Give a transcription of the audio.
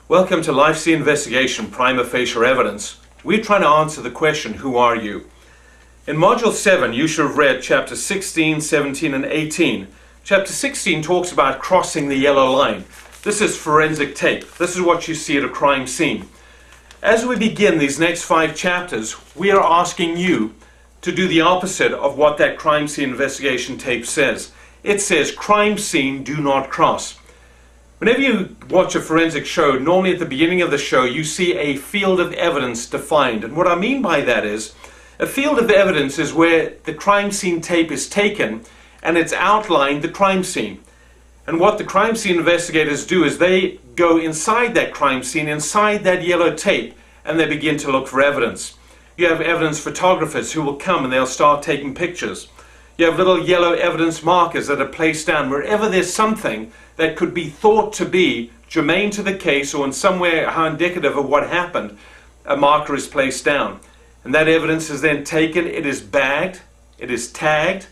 Welcome to L.S.I investigation, prima facie evidence. We're trying to answer the question, who are you? In Module 7, you should have read Chapter 16, 17, and 18. Chapter 16 talks about crossing the yellow line. This is forensic tape. This is what you see at a crime scene. As we begin these next 5 chapters, we are asking you to do the opposite of what that crime scene investigation tape says. It says, crime scene, do not cross. Whenever you watch a forensic show, normally at the beginning of the show, you see a field of evidence defined. And what I mean by that is, a field of evidence is where the crime scene tape is taken and it's outlined the crime scene. And what the crime scene investigators do is they go inside that crime scene, inside that yellow tape, and they begin to look for evidence. You have evidence photographers who will come and they'll start taking pictures. You have little yellow evidence markers that are placed down wherever there's something that could be thought to be germane to the case or in some way how indicative of what happened. A marker is placed down. And that evidence is then taken, it is bagged, it is tagged,